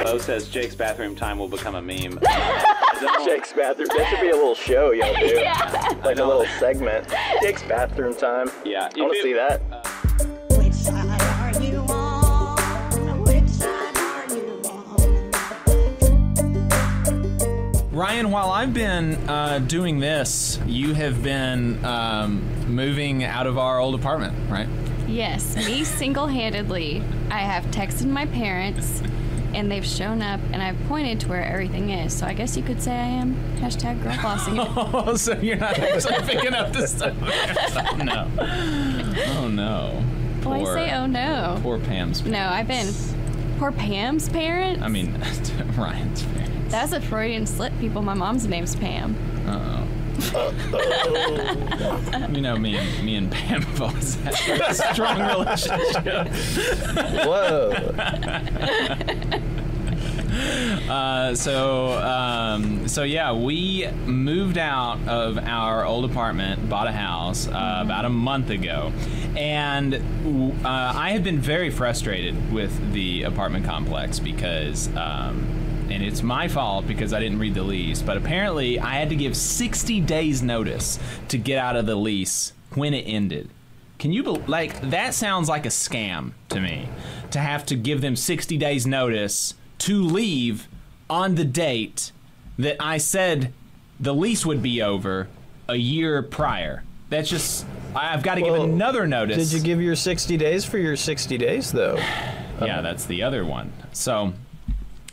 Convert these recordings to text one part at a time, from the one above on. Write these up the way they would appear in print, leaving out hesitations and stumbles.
Bo says Jake's bathroom time will become a meme. Jake's bathroom. That should be a little show y'all do. Yeah. Like a little segment. Jake's bathroom time. Yeah. I want to see that. Which side are you on? Which side are you on? Ryan, while I've been doing this, you have been moving out of our old apartment, right? Yes, me single-handedly. I have texted my parents, and they've shown up, and I've pointed to where everything is. So I guess you could say I am hashtag girl bossing it. Oh, so you're not actually picking up the stuff. Oh, no. Oh, no. Why say oh, no? Poor Pam's parents. No, I've been... Poor Pam's parents? I mean, Ryan's parents. That's a Freudian slip, people. My mom's name's Pam. Uh-oh. You know, me and Pam have always had a strong relationship. Whoa. So yeah, we moved out of our old apartment, bought a house about a month ago, and I have been very frustrated with the apartment complex because and it's my fault because I didn't read the lease, but apparently I had to give 60 days notice to get out of the lease when it ended. Can you like, that sounds like a scam to me, to have to give them 60 days notice to leave on the date that I said the lease would be over a year prior. That's just, I've got to give another notice. Did you give your 60 days for your 60 days, though? Yeah, that's the other one. So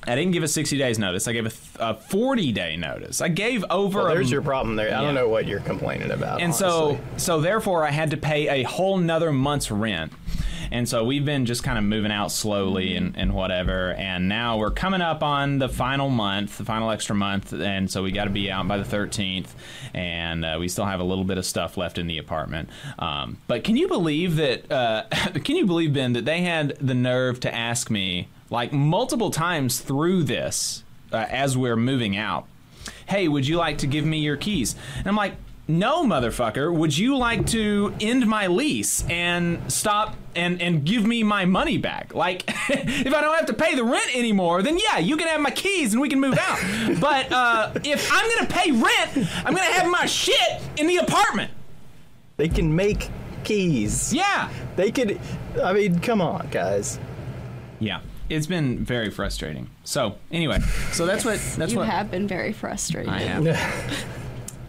I didn't give a 60 days notice. I gave a 40-day notice. I gave over. Well, there's your problem there. I don't know what you're complaining about. And honestly. so therefore, I had to pay a whole nother month's rent. And so we've been just kind of moving out slowly and whatever. And now we're coming up on the final month, the final extra month. And so we got to be out by the 13th. And we still have a little bit of stuff left in the apartment. But can you believe that? Can you believe, Ben, that they had the nerve to ask me, like multiple times through this, as we're moving out, hey, would you like to give me your keys? And I'm like, no, motherfucker. Would you like to end my lease and stop and give me my money back? Like, if I don't have to pay the rent anymore, then yeah, you can have my keys and we can move out. But if I'm going to pay rent, I'm going to have my shit in the apartment. They can make keys. Yeah. They could, I mean, come on, guys. Yeah. It's been very frustrating. So anyway, so that's what You have been very frustrated. I have.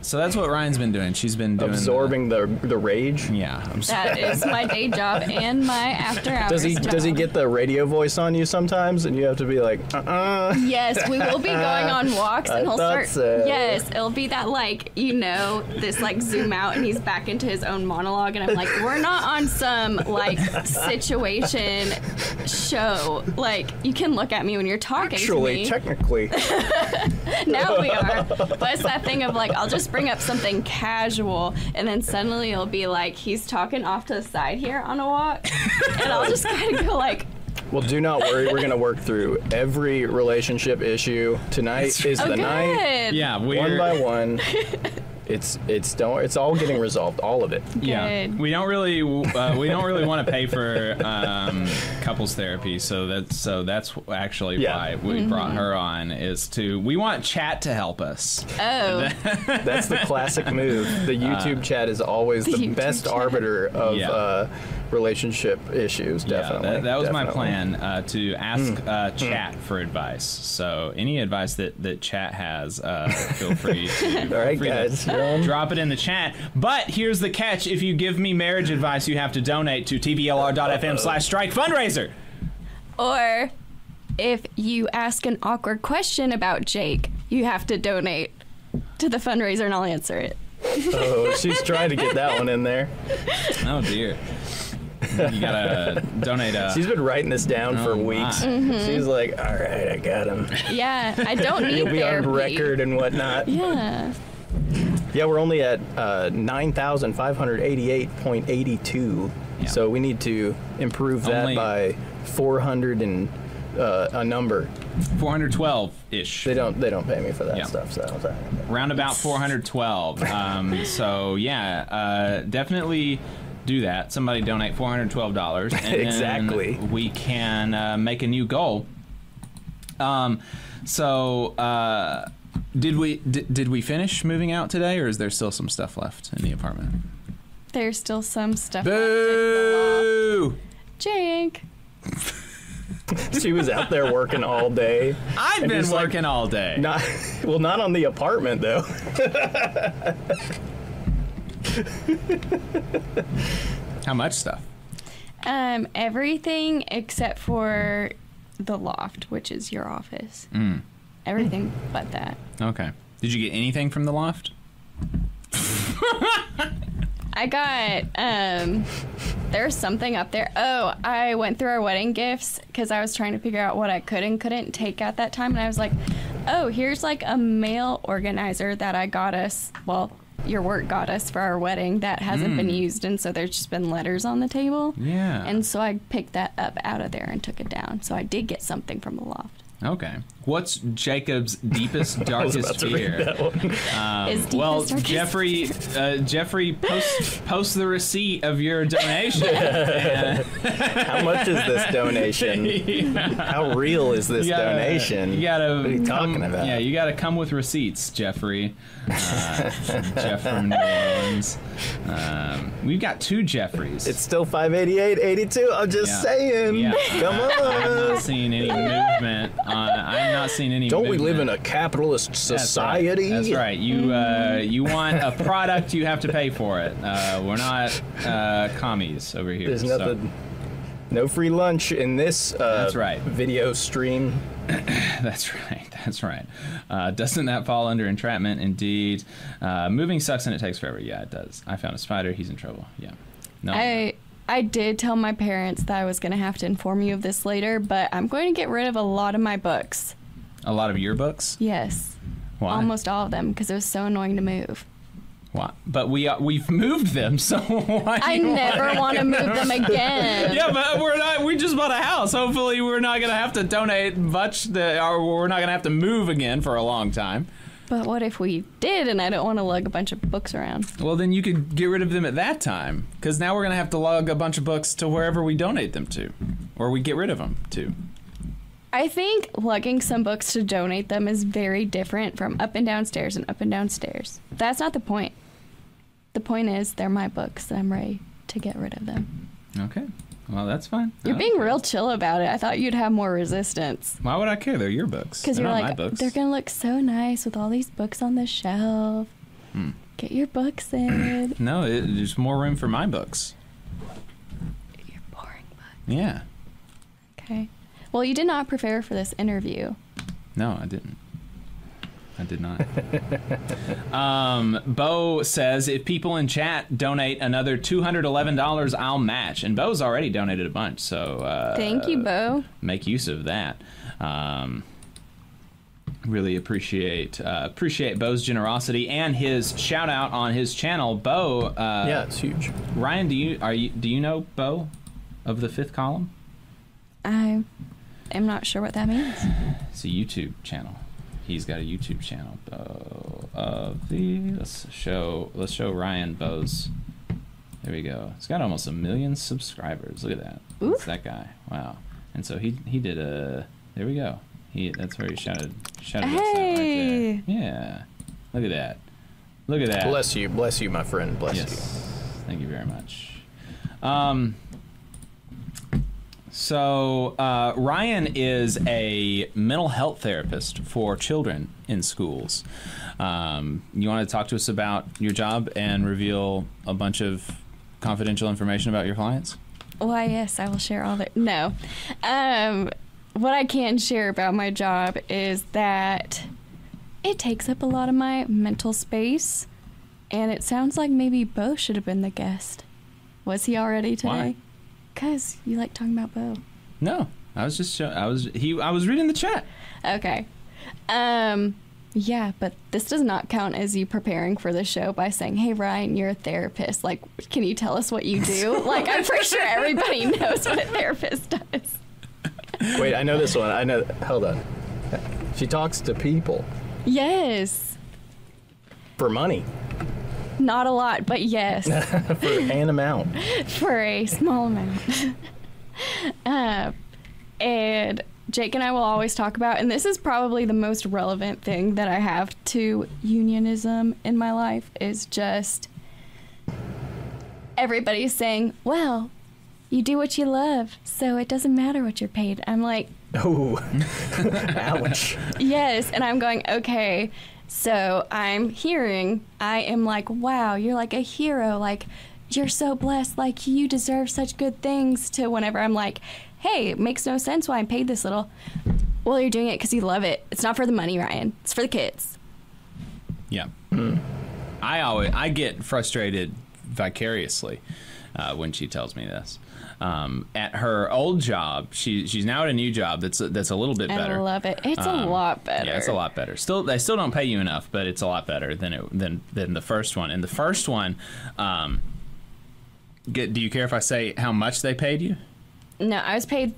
So that's what Ryan's been doing. She's been doing absorbing the rage. Yeah, that is my day job and my after hours job. Does he get the radio voice on you sometimes, and you have to be like, Yes, we will be going on walks, and he'll start. So. Yes, it'll be that this like zoom out, and he's back into his own monologue, and I'm like, we're not on some like situation show. Like, you can look at me when you're talking to me. Technically. Now we are, but it's that thing of like, I'll just bring up something casual, and then suddenly it'll be like he's talking off to the side here on a walk, and I'll just kind of go like, well, do not worry. We're going to work through every relationship issue. Tonight is the night. Yeah, one by one. It's all getting resolved, all of it. Good. Yeah, we don't really want to pay for couples therapy, so that's actually why we brought her on, is we want chat to help us. Oh, that's the classic move. The YouTube chat is always the best arbiter of relationship issues. Definitely. Yeah, that was my plan, to ask chat for advice. So any advice that chat has, feel free to. All right, guys. Drop it in the chat. But here's the catch. If you give me marriage advice, you have to donate to tblr.fm/strike fundraiser. Or if you ask an awkward question about Jake, you have to donate to the fundraiser and I'll answer it. Oh, she's trying to get that one in there. Oh, dear. You gotta donate. She's been writing this down for weeks. She's like, all right, I got him. Yeah, I don't need You'll be therapy. on record and whatnot. Yeah. Yeah, we're only at 9,588.82. Yeah. So we need to improve that by 400 and a number. 412-ish. They don't pay me for that stuff. So round about 412. So yeah, definitely do that. Somebody donate $412, and exactly. then we can make a new goal. Did we finish moving out today, or is there still some stuff left in the apartment? There's still some stuff Boo! left. Jake. She was out there working all day. I've been working all day. Not on the apartment though. How much stuff? Everything except for the loft, which is your office. Everything but that. Okay. Did you get anything from the loft? I got, there's something up there. Oh, I went through our wedding gifts because I was trying to figure out what I could and couldn't take at that time. And I was like, oh, here's like a mail organizer that I got us. Well, your work got us for our wedding that hasn't been used. And so there's just been letters on the table. Yeah. And so I picked that up out of there and took it down. So I did get something from the loft. Okay. What's Jacob's deepest, darkest fear? Is deepest, Well, darkest Jeffrey, post the receipt of your donation. How much is this donation? How real is this donation? You gotta what are you talking about? Yeah, you gotta come with receipts, Jeffrey. Jeff from New Orleans. We've got 2 Jeffreys. It's still 588.82. I'm just saying. Yeah. Come on. I'm not seeing any movement. I'm not seeing any Don't movement. we live in a capitalist society? That's right. You want a product, you have to pay for it. We're not commies over here. There's nothing. No free lunch in this That's right. video stream. That's right. That's right. Doesn't that fall under entrapment? Indeed. Moving sucks and it takes forever. Yeah, it does. I found a spider. He's in trouble. Yeah. No. I did tell my parents that I was going to have to inform you of this later, but I'm going to get rid of a lot of my books. A lot of your books? Yes. Why? Almost all of them, because it was so annoying to move. Why? But we've moved them, so why? I never want to move them again. Yeah, but we just bought a house. Hopefully, we're not gonna have to donate much, or we're not gonna have to move again for a long time. But what if we did, and I don't want to lug a bunch of books around? Well, then you could get rid of them at that time, because now we're gonna have to lug a bunch of books to wherever we donate them to, or we get rid of them to. I think lugging some books to donate them is very different from up and downstairs and up and downstairs. That's not the point. The point is, they're my books, and I'm ready to get rid of them. Okay. Well, that's fine. You're being real chill about it. I thought you'd have more resistance. Why would I care? They're your books. Because you're not like, my books. they're going to look so nice with all these books on the shelf. Get your books in. No, there's more room for my books. Your boring books. Yeah. Okay. Well, you did not prepare for this interview. No, I didn't. I did not. Bo says, if people in chat donate another $211, I'll match. And Bo's already donated a bunch, so... Thank you, Bo. Make use of that. Really appreciate Bo's generosity and his shout out on his channel. Bo... yeah, it's huge. Ryan, do you know Bo of the Fifth Column? I am not sure what that means. It's a YouTube channel. He's got a YouTube channel. Bo of the let's show Ryan Bo's. There we go. It's got almost 1 million subscribers. Look at that. Ooh. That's that guy. Wow. And so he did a. There we go. That's where he shouted us out right there. Yeah. Look at that. Look at that. Bless you, my friend. Bless you. Thank you very much. So Ryan is a mental health therapist for children in schools. You want to talk to us about your job and reveal a bunch of confidential information about your clients? Why, yes, I will share all that. No. What I can share about my job is that it takes up a lot of my mental space, and it sounds like maybe Bo should have been the guest. Was he already today? Why? Because you like talking about Bo. No, I was just I was reading the chat. Okay. Yeah, but this does not count as you preparing for the show by saying, hey, Ryan, you're a therapist. Like, can you tell us what you do? Like, I'm pretty sure everybody knows what a therapist does. Wait, I know this one. I know. Hold on. She talks to people. Yes. For money. Not a lot, but yes. For an amount. For a small amount. And Jake and I will always talk about, and this is probably the most relevant thing that I have to unionism in my life, is just everybody's saying, well, you do what you love, so it doesn't matter what you're paid. I'm like, oh, ouch. Yes, and I'm going, okay. So I am like, wow, you're like a hero. Like, you're so blessed. Like, you deserve such good things. To whenever I'm like, hey, it makes no sense why I'm paid this little. Well, you're doing it because you love it. It's not for the money, Ryan. It's for the kids. Yeah. Mm. I get frustrated vicariously when she tells me this. At her old job, she's now at a new job that's a little bit better. I love it. It's a lot better. Yeah, it's a lot better. They still don't pay you enough, but it's a lot better than the first one. And the first one, do you care if I say how much they paid you? No, I was paid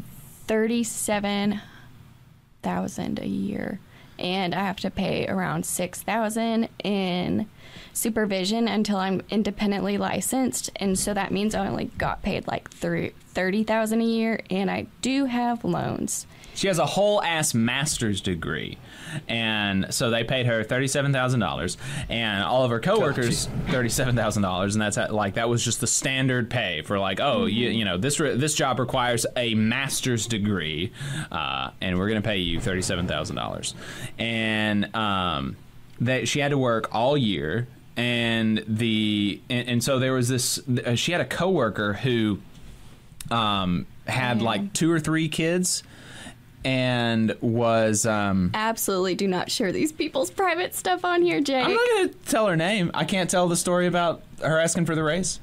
$37,000 a year, and I have to pay around $6,000 in supervision until I'm independently licensed, and so that means I only got paid like $30,000 a year, and I do have loans. She has a whole ass master's degree, and so they paid her $37,000, and all of her coworkers $37,000, and that's that was just the standard pay for you know this job requires a master's degree, and we're gonna pay you $37,000, and she had to work all year. And so there was this. She had a coworker who had like 2 or 3 kids, and was absolutely do not share these people's private stuff on here, Jake. I'm not gonna tell her name. I can't tell the story about her asking for the raise.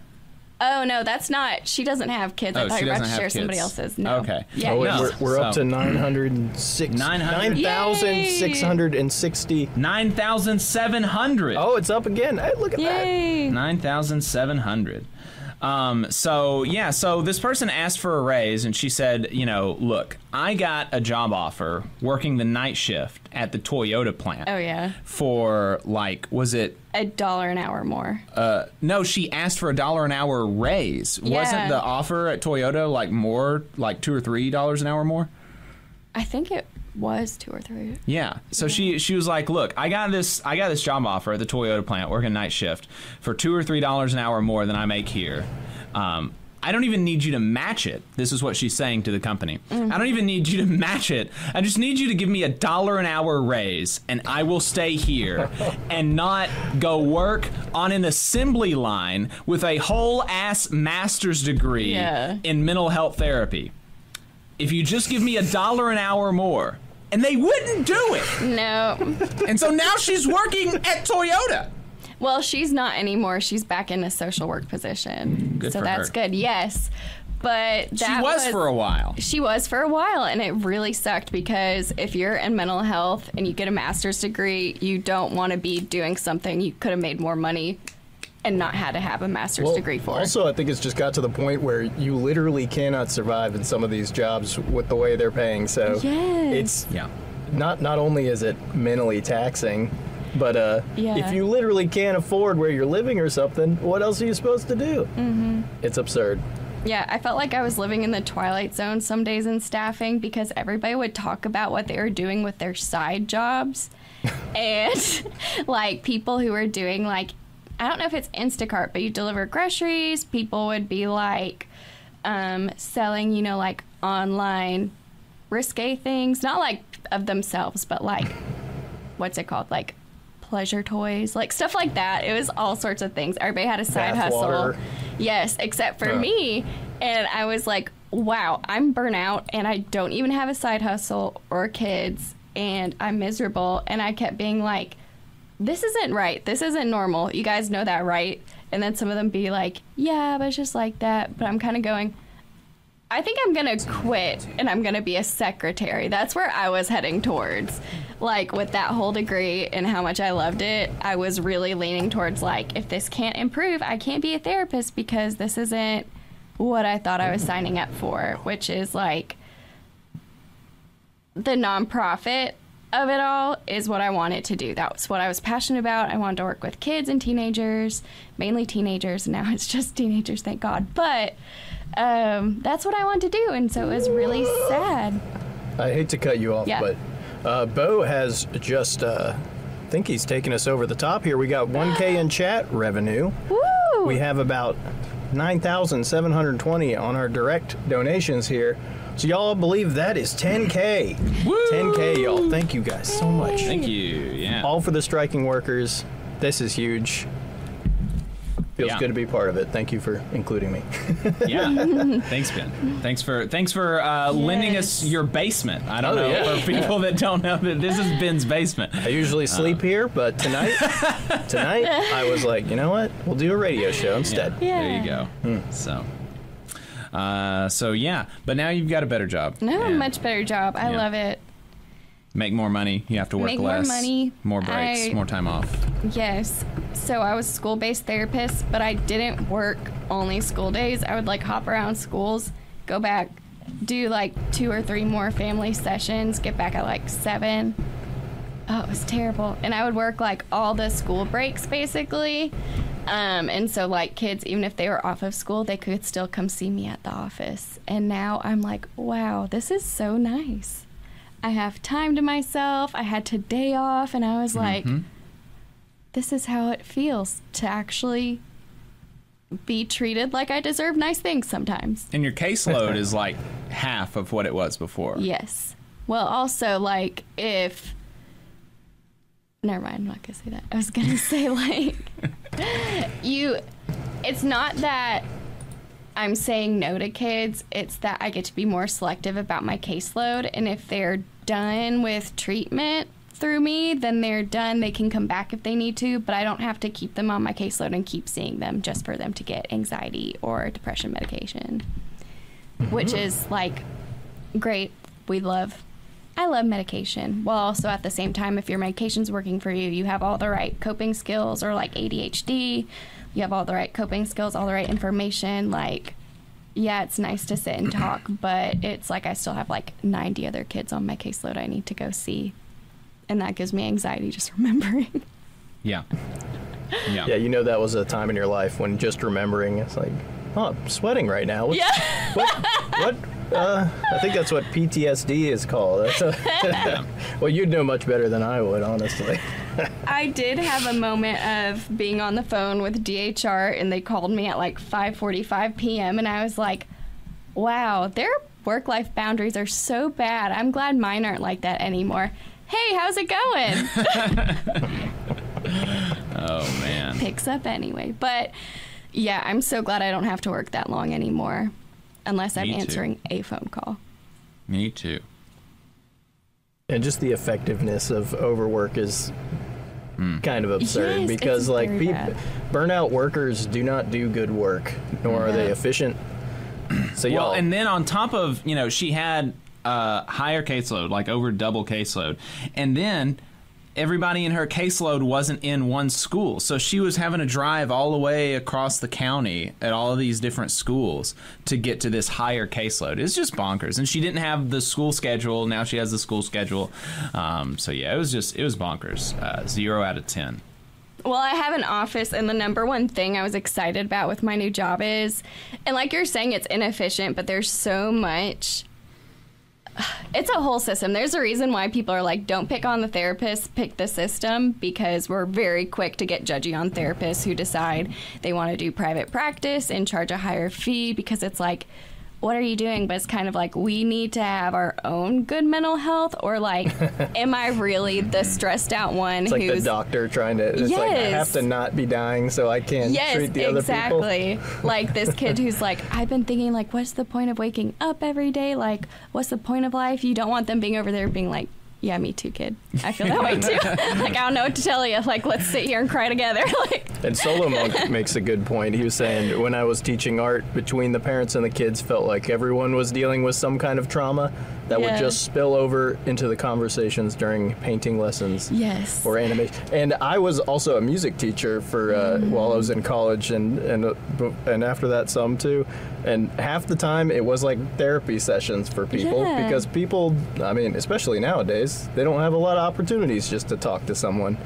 Oh no, that's not. She doesn't have kids. I thought you were about to share somebody else's. No. Okay. Yeah. We're up to 9,660. 9,700. Oh, it's up again. Hey, look at Yay. that. 9,700. So this person asked for a raise, and she said, look, I got a job offer working the night shift at the Toyota plant. Oh, yeah. For was it $1 an hour more? No, she asked for $1 an hour raise. Yeah. Wasn't the offer at Toyota more, like $2 or $3 an hour more? I think it was 2 or 3. Yeah. So she was like, look, I got this job offer at the Toyota plant working night shift for $2 or $3 an hour more than I make here. I don't even need you to match it. This is what she's saying to the company. Mm-hmm. I don't even need you to match it. I just need you to give me $1 an hour raise, and I will stay here and not go work on an assembly line with a whole ass master's degree in mental health therapy. If you just give me $1 an hour more. And they wouldn't do it. No. And so now she's working at Toyota. Well, she's not anymore. She's back in a social work position. Good so for that's her. Good, yes. But that she was for a while. She was for a while, and it really sucked because if you're in mental health and you get a master's degree, you don't want to be doing something you could have made more money and not had to have a master's degree for. Also, I think it's just got to the point where you literally cannot survive in some of these jobs with the way they're paying. So it's not only is it mentally taxing, but if you literally can't afford where you're living or something, what else are you supposed to do? Mm-hmm. It's absurd. Yeah, I felt like I was living in the twilight zone some days in staffing because everybody would talk about what they were doing with their side jobs. And people who were doing I don't know if it's Instacart, but you deliver groceries. People would be selling, online risque things, not of themselves, but what's it called? Pleasure toys, stuff like that. It was all sorts of things. Everybody had a side hustle. Water. Yes, except for me. And I was like, wow, I'm burnt out and I don't even have a side hustle or kids and I'm miserable. And I kept being like, this isn't right. This isn't normal. You guys know that, right? And then some of them be like, yeah, but it's just like that. But I'm kind of going, I think I'm going to quit and I'm going to be a secretary. That's where I was heading towards. With that whole degree and how much I loved it, I was really leaning towards if this can't improve, I can't be a therapist because this isn't what I thought I was signing up for, which is the nonprofit of it all is what I wanted to do. That's what I was passionate about. I wanted to work with kids and teenagers, mainly teenagers. Now it's just teenagers, thank God. But that's what I wanted to do, and so it was really sad. I hate to cut you off, Yeah. but Bo has just, I think he's taken us over the top here. We got 1K in chat revenue. Woo! We have about 9,720 on our direct donations here. So y'all believe that is 10K. Woo! 10K, y'all. Thank you guys so much. Thank you. Yeah. All for the striking workers. This is huge. Feels Yeah. good to be part of it. Thank you for including me. Yeah. Thanks, Ben. Thanks for lending us your basement. I don't know, yeah. for people that don't know, that this is Ben's basement. I usually sleep here, but tonight I was like, you know what? We'll do a radio show instead. Yeah. There you Yeah. go. So yeah, but now you've got a better job. No, And much better job. I Yeah. love it. Make more money. You have to work Make more less. money. More breaks. More time off. Yes. So I was a school-based therapist, but I didn't work only school days. I would like hop around schools, go back, do like 2 or 3 more family sessions, get back at like 7. Oh, it was terrible. And I would work like all the school breaks basically. And so like kids, even if they were off of school, they could still come see me at the office. And now I'm like, wow, this is so nice. I have time to myself. I had today off, and I was like, this is how it feels to actually be treated like I deserve nice things sometimes. And your caseload is like half of what it was before. Yes. Well, also, like, if... Never mind, I'm not going to say that. I was going to say, like, it's not that I'm saying no to kids. It's that I get to be more selective about my caseload. And if they're done with treatment through me, then they're done. They can come back if they need to, but I don't have to keep them on my caseload and keep seeing them just for them to get anxiety or depression medication, which is, like, great. I love medication. While also at the same time, if your medication's working for you, you have all the right coping skills, or like ADHD, you have all the right coping skills, all the right information. Like, yeah, it's nice to sit and talk, but it's like I still have like 90 other kids on my caseload I need to go see. And that gives me anxiety just remembering. Yeah. Yeah. Yeah, you know that was a time in your life when just remembering, it's like, oh, I'm sweating right now. What? I think that's what PTSD is called. Well, you'd know much better than I would, honestly. I did have a moment of being on the phone with DHR, and they called me at like 5:45 p.m., and I was like, wow, their work-life boundaries are so bad. I'm glad mine aren't like that anymore. Hey, how's it going? Oh, man. Picks up anyway. But yeah, I'm so glad I don't have to work that long anymore, unless I'm Me too. answering a phone call. Me too. And just the effectiveness of overwork is kind of absurd. Yes, because it's like very bad. burnout workers do not do good work, nor are they efficient. So Well, y'all, and then on top of, she had higher caseload, like over double caseload. And then everybody in her caseload wasn't in one school. So she was having to drive all the way across the county at all of these different schools to get to this higher caseload. It's just bonkers. And she didn't have the school schedule. Now she has the school schedule. So yeah, it was bonkers. 0 out of 10. Well, I have an office, and the number one thing I was excited about with my new job is, and like you're saying, it's inefficient, but there's so much. It's a whole system. There's a reason why people are like, don't pick on the therapist, pick the system, because we're very quick to get judgy on therapists who decide they want to do private practice and charge a higher fee, because it's like, what are you doing? But it's kind of like, we need to have our own good mental health, or like, am I really the stressed out one it's like who's the doctor trying to, it's like, I have to not be dying so I can treat the other people. Yes, exactly. Like this kid who's like, I've been thinking, like, what's the point of waking up every day? Like, what's the point of life? You don't want them being over there being like, yeah, me too, kid. I feel that way too. Like, I don't know what to tell you. Like, let's sit here and cry together. Like. And Solo Monk makes a good point. He was saying, when I was teaching art, between the parents and the kids, felt like everyone was dealing with some kind of trauma that would just spill over into the conversations during painting lessons. Yes. Or animation. And I was also a music teacher for while I was in college, and after that some too. And half the time it was like therapy sessions for people, because people, I mean, especially nowadays, they don't have a lot of opportunities just to talk to someone.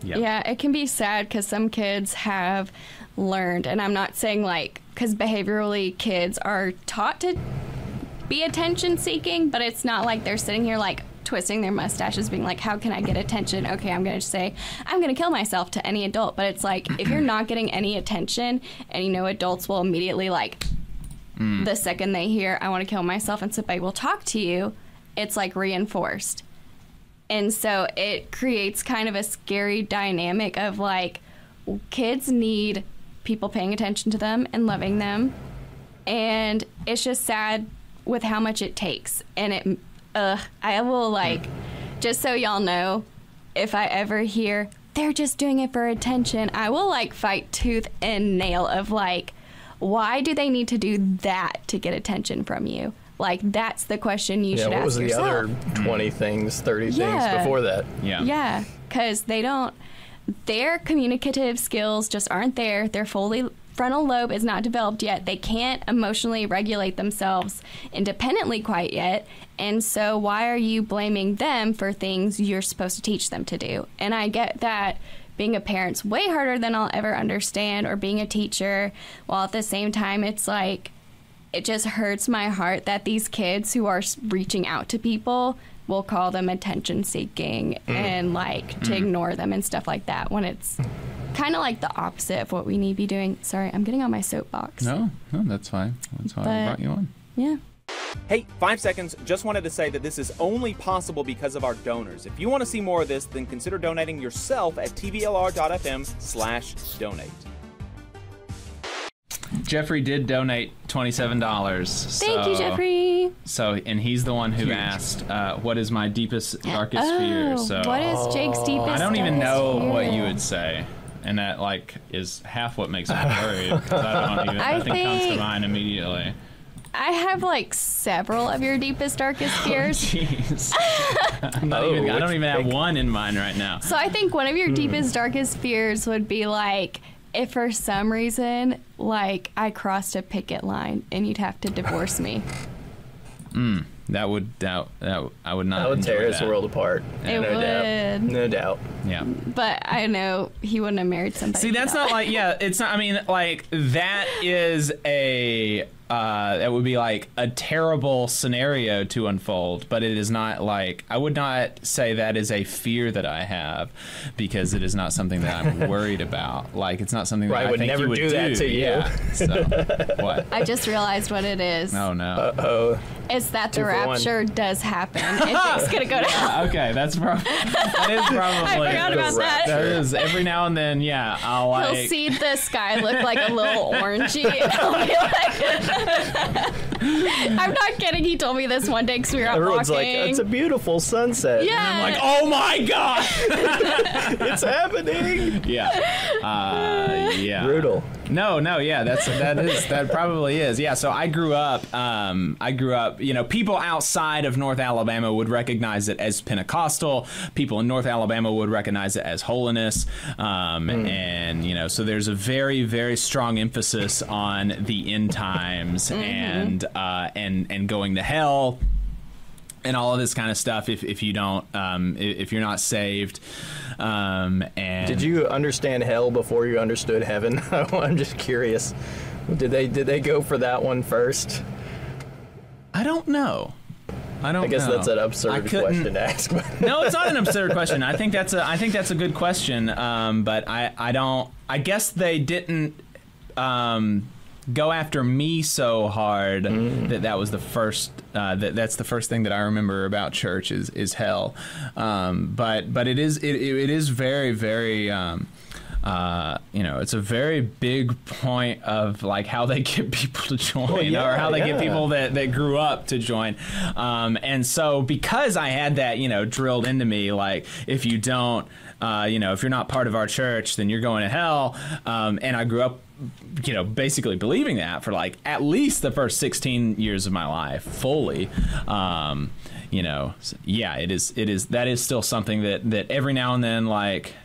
Yeah, it can be sad because some kids have learned, and I'm not saying like, because behaviorally kids are taught to be attention seeking, but it's not like they're sitting here like twisting their mustaches being like, how can I get attention? Okay, I'm going to say I'm going to kill myself to any adult. But it's like, if you're not getting any attention, and you know adults will immediately like the second they hear I want to kill myself and somebody will talk to you, it's like reinforced. And so it creates kind of a scary dynamic of like, kids need people paying attention to them and loving them. And it's just sad with how much it takes. And I will like, just so y'all know, if I ever hear they're just doing it for attention, I will like fight tooth and nail of like, why do they need to do that to get attention from you? Like, that's the question you should ask yourself. Yeah, what was the other 20 things, 30 things before that? Yeah. Yeah, because their communicative skills just aren't there. Their frontal lobe is not developed yet. They can't emotionally regulate themselves independently quite yet. And so why are you blaming them for things you're supposed to teach them to do? And I get that being a parent's way harder than I'll ever understand, or being a teacher, while at the same time it's like, it just hurts my heart that these kids who are reaching out to people will call them attention seeking and like to ignore them and stuff like that, when it's kind of like the opposite of what we need to be doing. Sorry, I'm getting on my soapbox. No, that's fine. That's why I brought you on. Yeah. Hey, 5 seconds. Just wanted to say that this is only possible because of our donors. If you want to see more of this, then consider donating yourself at tvlr.fm/donate. Jeffrey did donate $27. Thank you, Jeffrey. So, and he's the one who asked, what is my deepest, darkest fear? So, what is Jake's deepest? I don't even know fear? what you would say. And that, like, is half what makes me worried. Because I don't even, nothing comes to mind immediately. I have, like, several of your deepest, darkest fears. Jeez. I don't even have one in mind right now. So I think one of your deepest, darkest fears would be, like, if for some reason, like, I crossed a picket line and you'd have to divorce me. That would I would not. That would tear that. his world apart. It no would. Doubt. No doubt. Yeah. But I know he wouldn't have married somebody. See, that's not like, it's not, I mean, like, that is that would be like a terrible scenario to unfold, but it is not like, I would not say that is a fear that I have, because it is not something that I'm worried about. Like, it's not something that I would think never you would do that to you. Yeah. So, what? I just realized what it is. Oh, no. Uh-oh. It's that the 2 for 1. rapture does happen. And Jake's going to go to hell. Okay, that is probably. I forgot about that. There is, every now and then, I'll like. He'll see the sky look like a little orangey, and he'll be like, I'm not kidding. He told me this one day because we were out Everyone's walking. like, it's a beautiful sunset. Yeah. I'm like, oh my god, It's happening. yeah. Brutal. No, yeah, that probably is. Yeah, so I grew up, people outside of North Alabama would recognize it as Pentecostal. People in North Alabama would recognize it as holiness. And, so there's a very, very strong emphasis on the end times and going to hell and all of this kind of stuff if you don't, if you're not saved. And did you understand hell before you understood heaven? I'm just curious. Did they go for that one first? I don't know. I guess that's an absurd question to ask. No, it's not an absurd question. I think that's a good question. But I guess they didn't go after me so hard that was the first. That's the first thing that I remember about church is hell. But it is very, very. It's a very big point of like how they get people to join, or how they get people that grew up to join. And so because I had that, drilled into me, like if you don't, if you're not part of our church, then you're going to hell. And I grew up, basically believing that for like at least the first 16 years of my life fully. That is still something that every now and then, like,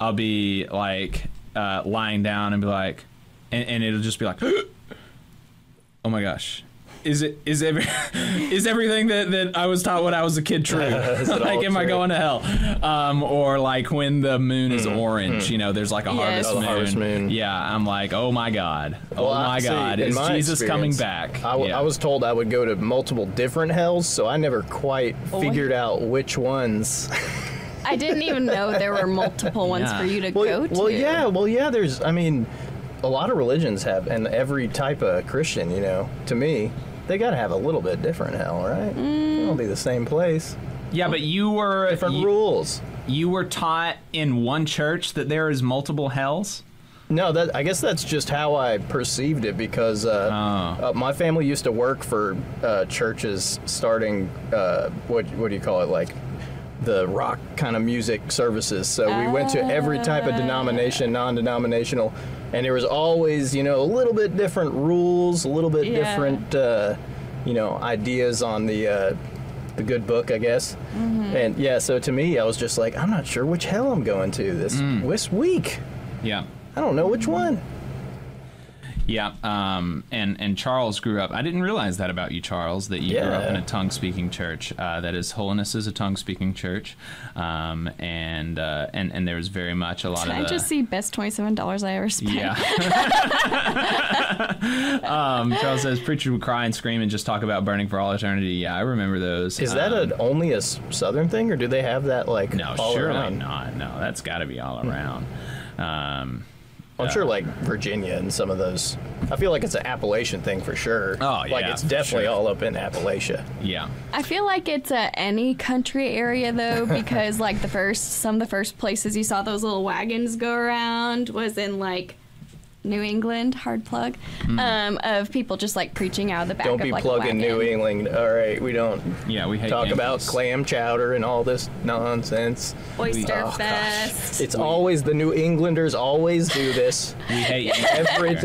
I'll be like lying down and be like, and it'll just be like, oh my gosh, is everything that I was taught when I was a kid true? Like, am I going to hell? Or like when the moon is orange, you know, there's like a harvest moon. Yeah, I'm like, oh my God, is Jesus coming back? I was told I would go to multiple different hells, so I never quite figured out which ones. I didn't even know there were multiple ones for you to go to. Well, yeah. There's, I mean, a lot of religions have, and every type of Christian, you know, to me, they got to have a little bit different hell, right? It'll be the same place. Yeah, but you were different rules. You were taught in one church that there is multiple hells? No, I guess that's just how I perceived it, because my family used to work for churches starting, what do you call it, like the rock kind of music services. So we went to every type of denomination, non-denominational, and there was always, you know, a little bit different rules, a little bit different, you know, ideas on the good book, I guess. And yeah, so to me, I was just like, I'm not sure which hell I'm going to this week. Yeah. I don't know which one. Yeah, and Charles grew up. I didn't realize that about you, Charles, that you grew up in a tongue-speaking church. That is, Holiness is a tongue-speaking church, and there was very much a lot of. Can I just see best $27 I ever spent? Yeah. Charles says preacher would cry and scream and just talk about burning for all eternity. Yeah, I remember those. Is that only a Southern thing, or do they have that like all surely around? not. No, that's got to be all around. I'm sure, like Virginia and some of those. I feel like it's an Appalachian thing for sure. Oh, yeah. Like it's definitely all up in Appalachia. Yeah. I feel like it's any country area though, because like some of the first places you saw those little wagons go around was in like New England, hard plug, of people just like preaching out of the back Don't of be like a wagon. plugging New England. All right, we don't. Yeah, we hate talk Yankees. about clam chowder and all this nonsense. Oyster Fest. Gosh. It's always the New Englanders always do this. We hate Yankees.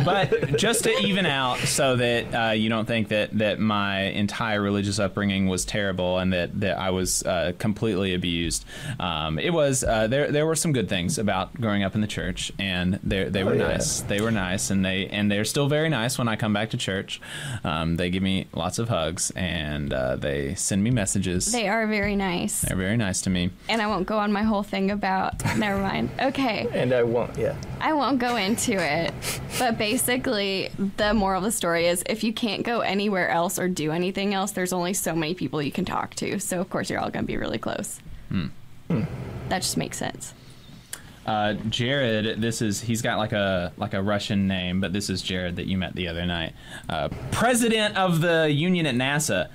But just to even out, so that you don't think that my entire religious upbringing was terrible and that I was completely abused, it was there were some good things about growing up in the church, and they were nice. They were nice, and they're still very nice when I come back to church. They give me lots of hugs, and they send me messages. They are very nice. They're very nice to me. And I won't go on my whole thing about. Never mind. Okay. And I won't. Yeah. I won't go into it, but basically the moral of the story is if you can't go anywhere else or do anything else, there's only so many people you can talk to. So of course you're all going to be really close. That just makes sense. Jared, he's got like a Russian name, but this is Jared that you met the other night. President of the union at NASA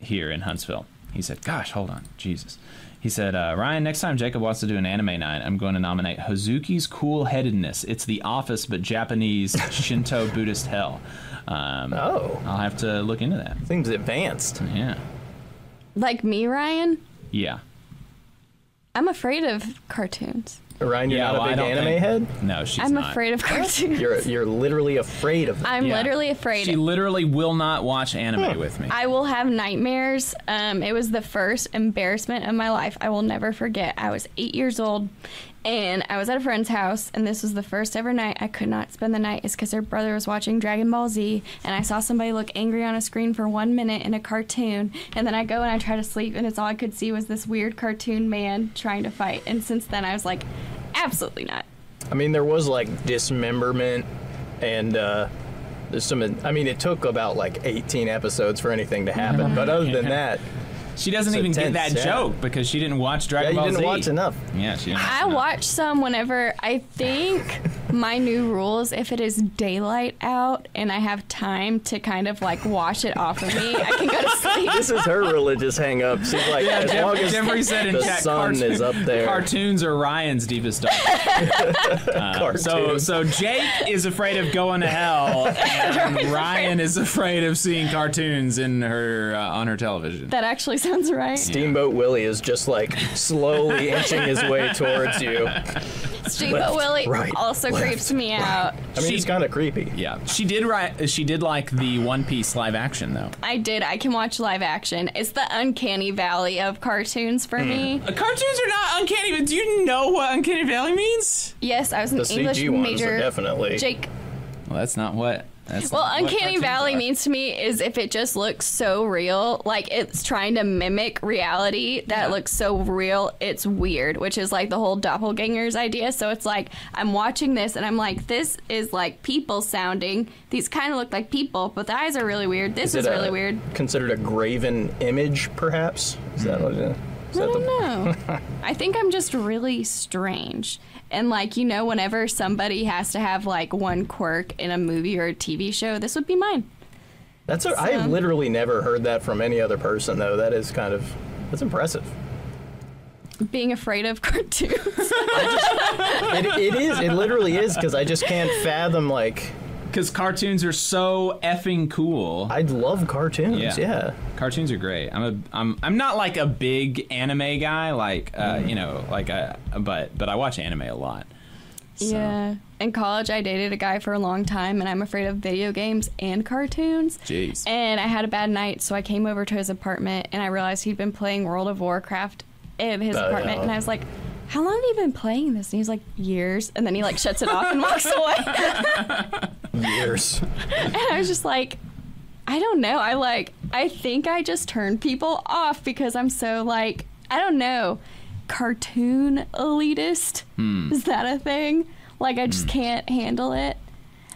here in Huntsville. He said, gosh, hold on, Jesus. He said, Ryan, next time Jacob wants to do an anime night, I'm going to nominate Hazuki's Cool-Headedness. It's The Office, but Japanese Shinto Buddhist hell. I'll have to look into that. Seems advanced. Yeah. Like me, Ryan? Yeah. I'm afraid of cartoons. Ryan, you're not a big anime head? No, she's I'm not. afraid of cartoons. You're literally afraid of them. I'm literally afraid. She literally will not watch anime with me. I will have nightmares. It was the first embarrassment of my life. I will never forget. I was 8 years old, and I was at a friend's house, and this was the first ever night I could not spend the night. It's because her brother was watching Dragon Ball Z, and I saw somebody look angry on a screen for 1 minute in a cartoon, and then I go and I try to sleep, and it's all I could see was this weird cartoon man trying to fight. And since then, I was like, absolutely not. I mean, there was like dismemberment, and there's some. I mean, it took about like 18 episodes for anything to happen, but other than that. She doesn't even get that joke because she didn't watch Dragon Ball Z. You didn't watch enough. Yeah, she didn't watch I watch some whenever I think my new rules, if it is daylight out and I have time to kind of like wash it off of me, I can go to sleep. This is her religious hang-up. She's like, as long as Jeffrey said in the chat, sun is up there. Cartoons are Ryan's deepest dark. So Jake is afraid of going to hell, and Ryan is afraid of seeing cartoons in her on her television. That actually sounds right. Steamboat Willie is just like slowly inching his way towards you. Steamboat Willie also creeps me out. I mean, it's kind of creepy. Yeah, she did like the One Piece live action though. I did. I can watch live action. It's the uncanny valley of cartoons for me. Cartoons are not uncanny, but do you know what uncanny valley means? Yes, I was an The English CG ones major. are definitely. Jake, Well, that's not what. Well, Uncanny Valley means to me is if it just looks so real, like it's trying to mimic reality that looks so real, it's weird, which is like the whole doppelgangers idea. So it's like I'm watching this and I'm like, this is like people sounding. These kind of look like people, but the eyes are really weird. This is really weird. Considered a graven image, perhaps? Is that what it is? I don't know. I think I'm just really strange. And, like, you know, whenever somebody has to have, like, one quirk in a movie or a TV show, this would be mine. I've literally never heard that from any other person, though. That's impressive. Being afraid of cartoons. It is. It literally is, because I just can't fathom, like... Because cartoons are so effing cool. I love cartoons, yeah. Cartoons are great. I'm not like a big anime guy, like you know, like but I watch anime a lot. So. Yeah. In college, I dated a guy for a long time, and I'm afraid of video games and cartoons. Jeez. And I had a bad night, so I came over to his apartment, and I realized he'd been playing World of Warcraft in his apartment, and I was like, how long have you been playing this? And he's like, years. And then he like shuts it off and walks away. Years. And I was just like, I don't know. I think I just turn people off because I'm so like, I don't know, cartoon elitist. Is that a thing? Like I just can't handle it.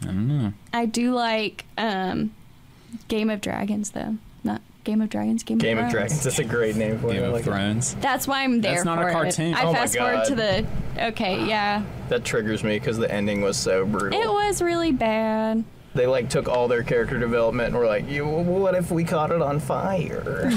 I don't know. I do like Game of Dragons though. Not Game of Dragons, Game of Thrones. That's a great name for it. Game of Thrones. That's why I'm there. That's not for a cartoon. It. I fast forward to the. Okay, yeah. That triggers me because the ending was so brutal. It was really bad. They like took all their character development and were like, what if we caught it on fire?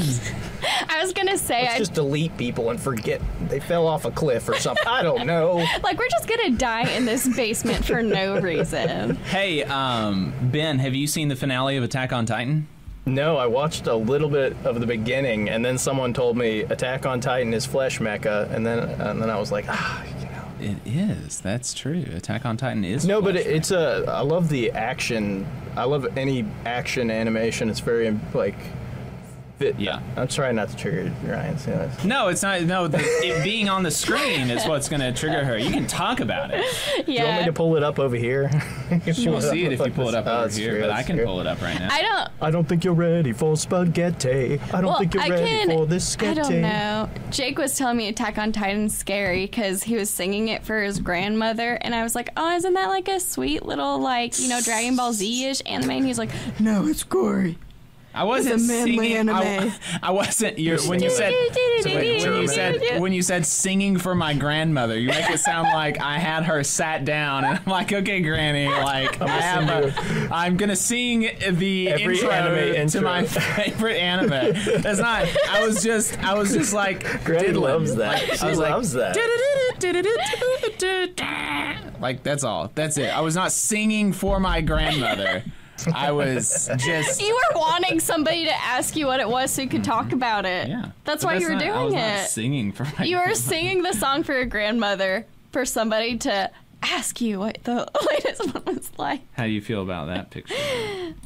I was gonna say, Let's just delete people and forget they fell off a cliff or something. I don't know. Like we're just gonna die in this basement for no reason. Hey, Ben, have you seen the finale of Attack on Titan? No, I watched a little bit of the beginning, and then someone told me Attack on Titan is flesh mecha, and then I was like, you know. It is. That's true. Attack on Titan is. No, but it's I love the action. I love any action animation. It's very like. Yeah. I'm trying not to trigger Ryan. No, it's not. No, it being on the screen is what's going to trigger her. You can talk about it. Yeah. Do you want me to pull it up over here? We'll see it if you pull it up over here, true, but I can pull it up right now. I don't think you're ready for spaghetti. I don't think you're ready for this sketchy. I don't know. Jake was telling me Attack on Titan's scary because he was singing it for his grandmother, and I was like, oh, isn't that like a sweet little, like, you know, Dragon Ball Z-ish anime? And he's like, no, it's gory. I wasn't singing. I wasn't. When you said singing for my grandmother, you make it sound like I had her sat down and I'm like, okay, Granny, like I'm gonna sing the intro to my favorite anime. That's not. I was just like, Granny loves that. She loves that. Like that's all. That's it. I was not singing for my grandmother. I was just... You were wanting somebody to ask you what it was so you could talk about it. Yeah. That's why you were doing it. I was not singing for my You were singing the song for your grandmother for somebody to ask you what the latest one was like. How do you feel about that picture?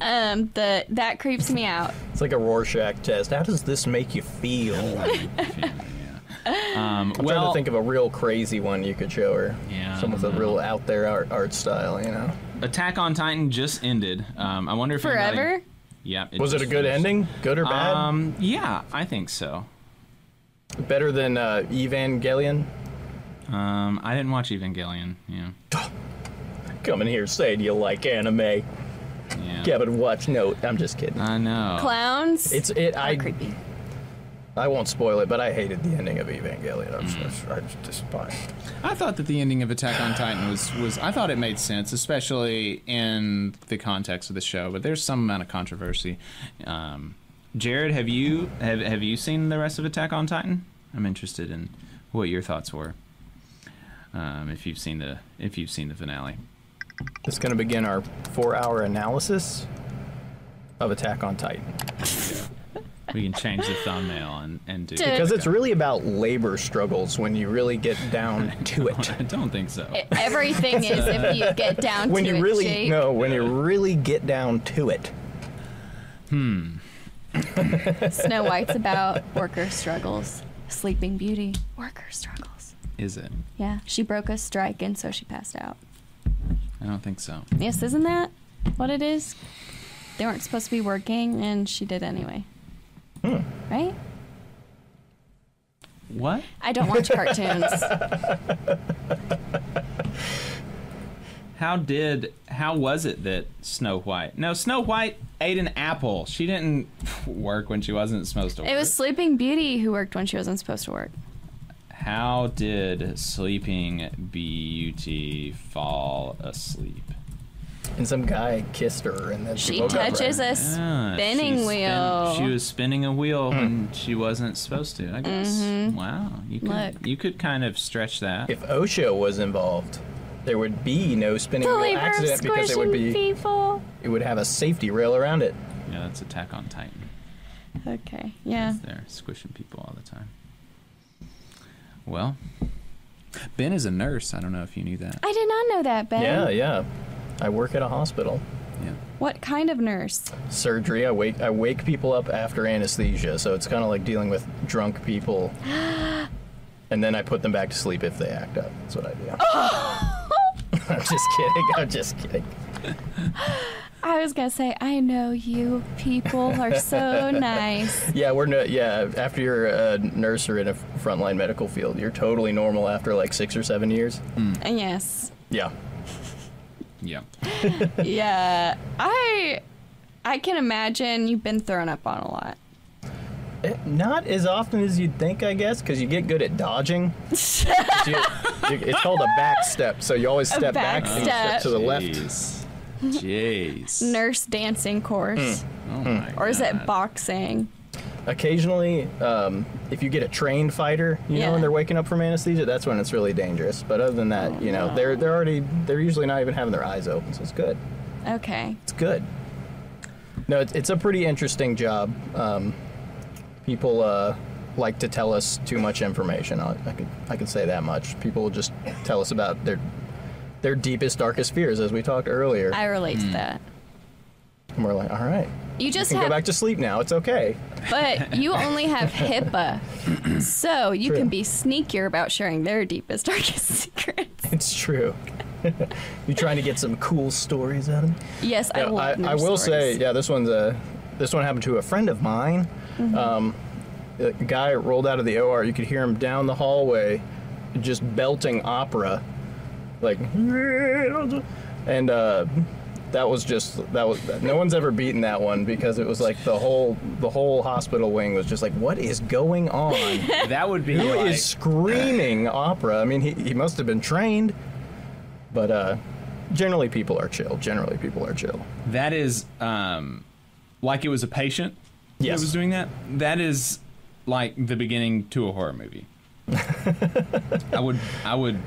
That creeps me out. It's like a Rorschach test. How does this make you feel? I'm trying to think of a real crazy one you could show her. Yeah. Someone with a real out there art style, you know. Attack on Titan just ended. I wonder if forever. Yeah. Was it a good ending? Good or bad? Yeah, I think so. Better than Evangelion? I didn't watch Evangelion. Yeah. Coming here saying you like anime. Yeah. Kevin, watch note. I'm just kidding. I know. Clowns. Creepy. I won't spoil it, but I hated the ending of Evangelion. I was disappointed. I thought that the ending of Attack on Titan was I thought it made sense, especially in the context of the show. But there's some amount of controversy. Jared, have you seen the rest of Attack on Titan? I'm interested in what your thoughts were. If you've seen the finale. It's going to begin our 4-hour analysis of Attack on Titan. We can change the thumbnail and do because it's really about labor struggles when you really get down to it. I don't think so. Everything is if you get down when to you it. Really, Jake. no, when you really get down to it. Snow White's about worker struggles. Sleeping Beauty, worker struggles. Is it? Yeah, she broke a strike and so she passed out. I don't think so. Yes, isn't that? what it is? They weren't supposed to be working, and she did anyway. Right? What? I don't watch cartoons. How was it that Snow White? No, Snow White ate an apple. She didn't work when she wasn't supposed to work. It was Sleeping Beauty who worked when she wasn't supposed to work. How did Sleeping Beauty fall asleep? And some guy kissed her, and then she woke touches up, right? a spinning wheel. She was spinning a wheel when she wasn't supposed to, I guess. Wow. You could kind of stretch that. If OSHA was involved, there would be no spinning wheel accident because it would have a safety rail around it. Yeah, that's Attack on Titan. Okay, yeah. They're squishing people all the time. Well, Ben is a nurse. I don't know if you knew that. I did not know that, Ben. Yeah. I work at a hospital. Yeah. What kind of nurse? Surgery. I wake people up after anesthesia, so it's kind of like dealing with drunk people. And then I put them back to sleep if they act up. That's what I do. I'm just kidding. I was gonna say, I know you people are so nice. Yeah, after you're a nurse or in a frontline medical field, you're totally normal after like 6 or 7 years. Yes. Yeah. Yeah. Yeah. I can imagine you've been thrown up on a lot. Not as often as you'd think, I guess, because you get good at dodging. It's called a back step, so you always step back and step to the left. Jeez. Nurse dancing course. Oh my or is God. it boxing? Occasionally, if you get a trained fighter, and they're waking up from anesthesia, that's when it's really dangerous. But other than that, they're usually not even having their eyes open, so it's good. Okay. It's good. No, it's a pretty interesting job. People like to tell us too much information. I could say that much. People will just tell us about their deepest, darkest fears, as we talked earlier. I relate to that. And we're like, all right. You just can go back to sleep now. It's okay. But you only have HIPAA, so you can be sneakier about sharing their deepest, darkest secrets. It's true. You trying to get some cool stories out of them? Yes, I love I will say, this one happened to a friend of mine. The guy rolled out of the OR. You could hear him down the hallway, just belting opera, like, and that was no one's ever beaten that one because it was like the whole hospital wing was just like, what is going on? That would be Who is screaming opera? I mean, he must have been trained, but generally people are chill. That is like it was a patient that was doing that. That is like the beginning to a horror movie. I would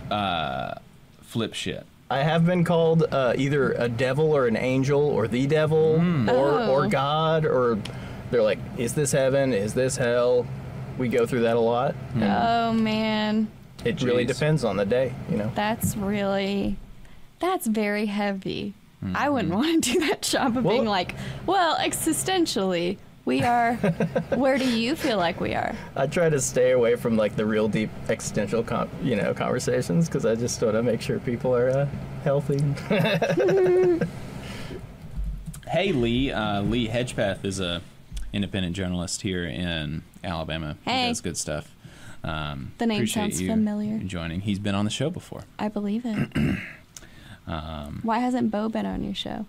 flip shit. I have been called either a devil or an angel or the devil or God, or they're like, is this heaven? Is this hell? We go through that a lot. Oh, man. It really depends on the day, That's very heavy. I wouldn't want to do that job of being like, well, existentially, we are, where do you feel like we are? I try to stay away from like the real deep existential conversations because I just want to make sure people are healthy. Hey, Lee. Lee Hedgepath is a independent journalist here in Alabama. Hey. He does good stuff. The name sounds familiar. Joining. He's been on the show before. I believe it. Why hasn't Bo been on your show?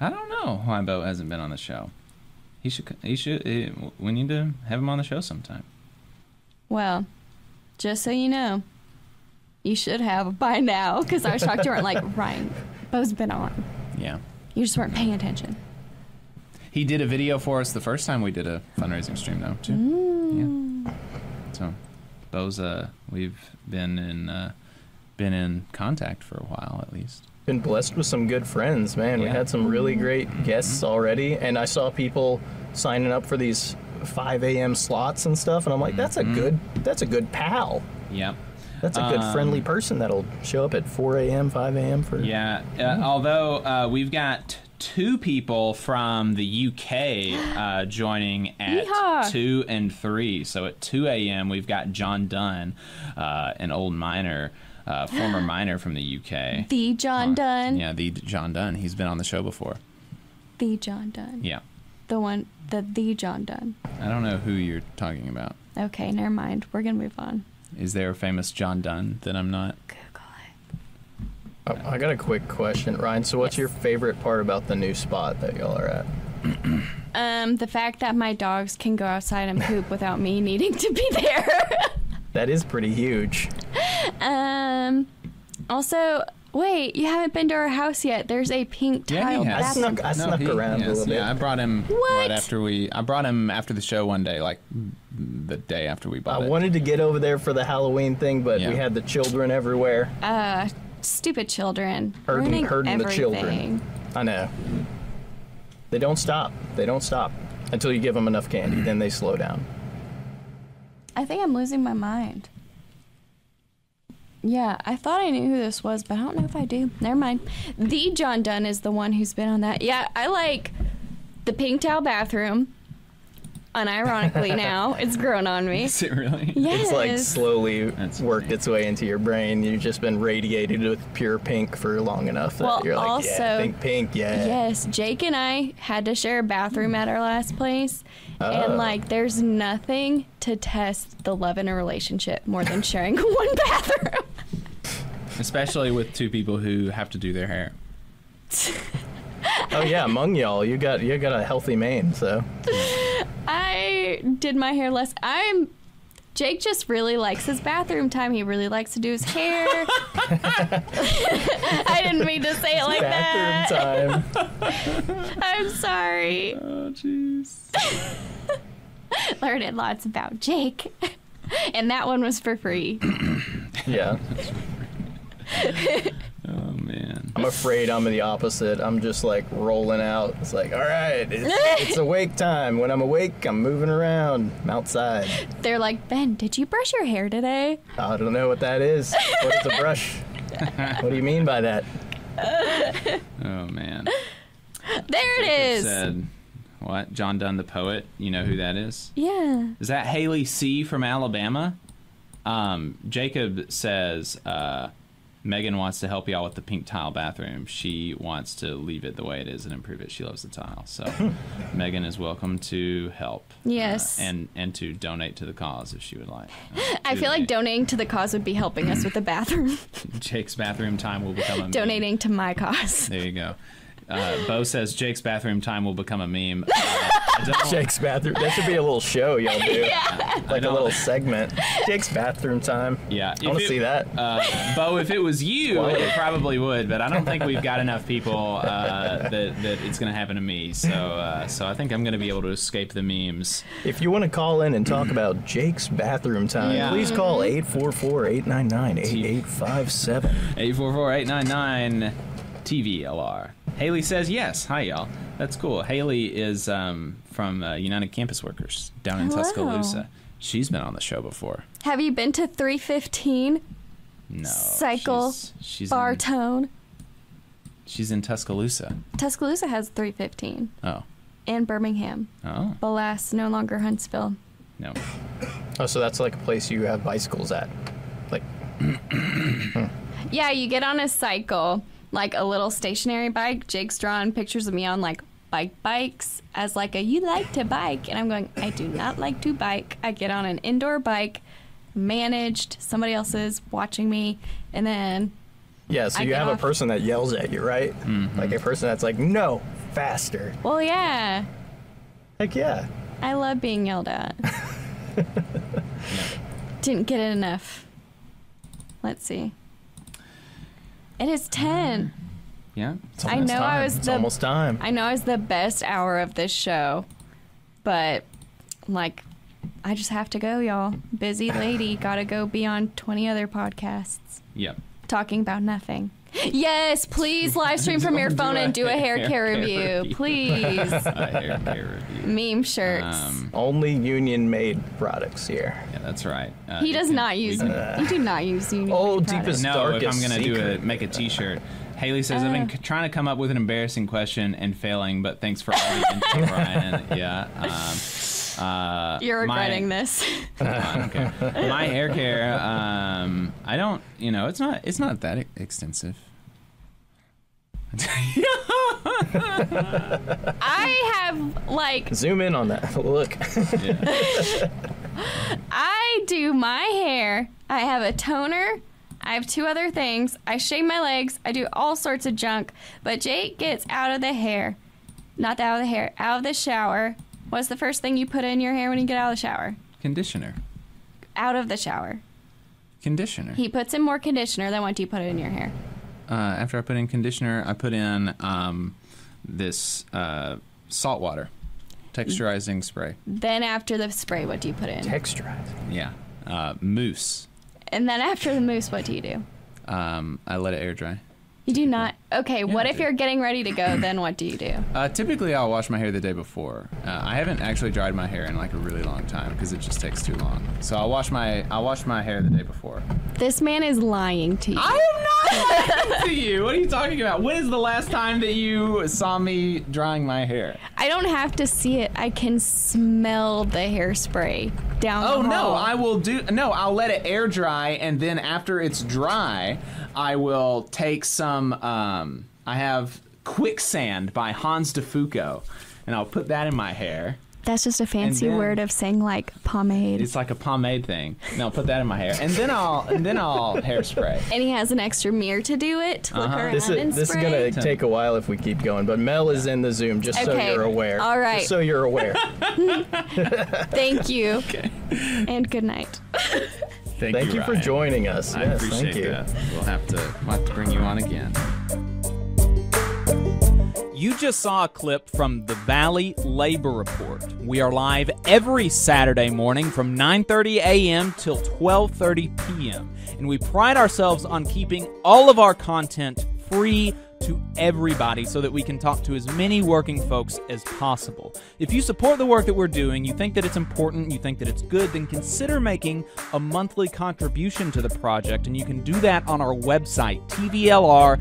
I don't know why Bo hasn't been on the show. He should. We need to have him on the show sometime. Well, just so you know, you should have by now, because I was shocked you weren't like, Ryan, Bo's been on. Yeah. You just weren't paying attention. He did a video for us the first time we did a fundraising stream, though, too. Yeah. So, Bo's, we've been in contact for a while, at least. Been blessed with some good friends, man. We had some really great guests already, and I saw people signing up for these 5 a.m. slots and stuff, and I'm like, that's a good pal. Yep. That's a good friendly person that'll show up at 4 a.m., 5 a.m. for... Yeah, although we've got 2 people from the UK joining at Yeehaw. 2 and 3. So at 2 a.m. we've got John Dunn, an old miner, former miner from the UK. The John Dunn. Yeah, the John Dunn. He's been on the show before. The John Dunn. Yeah. The John Dunn. I don't know who you're talking about. Okay, never mind. We're going to move on. Is there a famous John Dunn that I'm not? Google it. I got a quick question, Ryan. So what's your favorite part about the new spot that y'all are at? The fact that my dogs can go outside and poop without me needing to be there. That is pretty huge. Also, wait, you haven't been to our house yet. There's a pink tile he has. bathroom. I snuck around a little bit. Yeah, I brought him What? I brought him after the show one day, like the day after we bought I it. wanted to get over there for the Halloween thing, but Yeah. we had the children everywhere. Stupid children. Herding Ruining the children. everything. I know. They don't stop. They don't stop until you give them enough candy. Then they slow down. I think I'm losing my mind. Yeah, I thought I knew who this was, but I don't know if I do. Never mind. The John Dunn is the one who's been on that. Yeah, I like the pink tile bathroom. Unironically now, it's grown on me. Is it really? Yes. It's like slowly That's worked funny. its way into your brain. You've just been radiated with pure pink for long enough that Well, you're like, also- yeah, think pink, yeah. Yes, Jake and I had to share a bathroom at our last place. And, like, there's nothing to test the love in a relationship more than sharing one bathroom. Especially with two people who have to do their hair. Oh yeah, among y'all, you got a healthy mane, so. I did my hair less. Jake just really likes his bathroom time. He really likes to do his hair. I didn't mean to say it like Bathroom that. time. I'm sorry. Oh, jeez. Learned lots about Jake. And that one was for free. Yeah. Oh, man. I'm afraid I'm the opposite. I'm just like rolling out. It's like, all right, it's awake time. When I'm awake, I'm moving around. I'm outside. They're like, Ben, did you brush your hair today? I don't know what that is. What is a brush? What do you mean by that? Oh, man. There it is. Said, what? John Dunn, the poet? You know who that is? Yeah. Is that Haley C. from Alabama? Jacob says, Megan wants to help y'all with the pink tile bathroom. She wants to leave it the way it is and improve it. She loves the tile. So Megan is welcome to help. Yes. And to donate to the cause if she would like. I feel like donating to the cause would be helping us with the bathroom. Jake's bathroom time will become a meme. Donating to my cause. There you go. Bo says Jake's bathroom time will become a meme. Jake's bathroom. That should be a little show y'all do. Yeah. Like a little segment. Jake's bathroom time. Yeah. I want to see that. Bo, if it was you, Why? it probably would, but I don't think we've got enough people that it's going to happen to me. So I think I'm going to be able to escape the memes. If you want to call in and talk about Jake's bathroom time, Yeah. please call 844-899-8857. 844-899 TVLR. Haley says yes. Hi, y'all. That's cool. Haley is from United Campus Workers down in Hello. Tuscaloosa. She's been on the show before. Have you been to 315 No. Cycle she's Bartone? she's in Tuscaloosa. Tuscaloosa has 315. Oh. And Birmingham. Oh. Alas, no longer Huntsville. No. Oh, so that's like a place you have bicycles at. Like, Yeah, you get on a cycle, like a little stationary bike. Jake's drawn pictures of me on like bikes as like a you like to bike, and I'm going, I do not like to bike. I get on an indoor bike, managed, somebody else is watching me, and then yeah, so I you get have off. a person that yells at you, right? Mm-hmm. Like a person that's like, no, faster. well, yeah, Heck yeah. I love being yelled at. Didn't get it enough. Let's see. It is 10. Yeah. It's I almost know time. I was It's the almost time. I know it's the best hour of this show, but like, I just have to go, y'all. Busy lady, gotta go be on 20 other podcasts Yep. talking about nothing. Yes, please live stream from your phone and do a hair care review, please. A hair care review. Meme shirts. Only union-made products here. Yeah, that's right. He does not use. You do not use union. Oh, products. deepest No, if I'm darkest gonna secret. make a T-shirt. Haley says I've been trying to come up with an embarrassing question and failing, but thanks for all the info, Ryan. Yeah. You're regretting this. Okay. My hair care, I don't, it's not that extensive. I have like zoom in on that. Look. I do my hair. I have a toner. I have 2 other things. I shave my legs. I do all sorts of junk. But Jake gets out of the hair. Not out of the hair. Out of the shower. What's the first thing you put in your hair when you get out of the shower? Conditioner. Out of the shower. Conditioner. He puts in more conditioner. Then what do you put in your hair? After I put in conditioner, I put in this salt water texturizing spray. Then after the spray, what do you put in? Texturizing. Yeah. Mousse. And then after the mousse, what do you do? I let it air dry. You do not? Okay, what I if do. you're getting ready to go? Then what do you do? Typically, I'll wash my hair the day before. I haven't actually dried my hair in like a really long time because it just takes too long. So I'll wash my hair the day before. This man is lying to you. I am not lying to you. What are you talking about? When is the last time that you saw me drying my hair? I don't have to see it. I can smell the hairspray down the hall. No, I'll let it air dry, and then after it's dry, I will take some, I have Quicksand by Hans de Foucault, and I'll put that in my hair. That's just a fancy then- word of saying like pomade. It's like a pomade thing. And I'll put that in my hair, and then I'll hairspray. And he has an extra mirror to do it, to look around This and is spray. gonna take a while if we keep going, but Mel is in the Zoom, just so Okay, you're aware. all right. Just so you're aware. Thank you. Okay. And good night. Thank you for Ryan. joining us. I Yes, appreciate thank you. that. We'll have to bring you on again. You just saw a clip from the Valley Labor Report. We are live every Saturday morning from 9:30 a.m. till 12:30 p.m. And we pride ourselves on keeping all of our content free to everybody so that we can talk to as many working folks as possible. If you support the work that we're doing, you think that it's important, you think that it's good, then consider making a monthly contribution to the project, and you can do that on our website, tvlr.fm.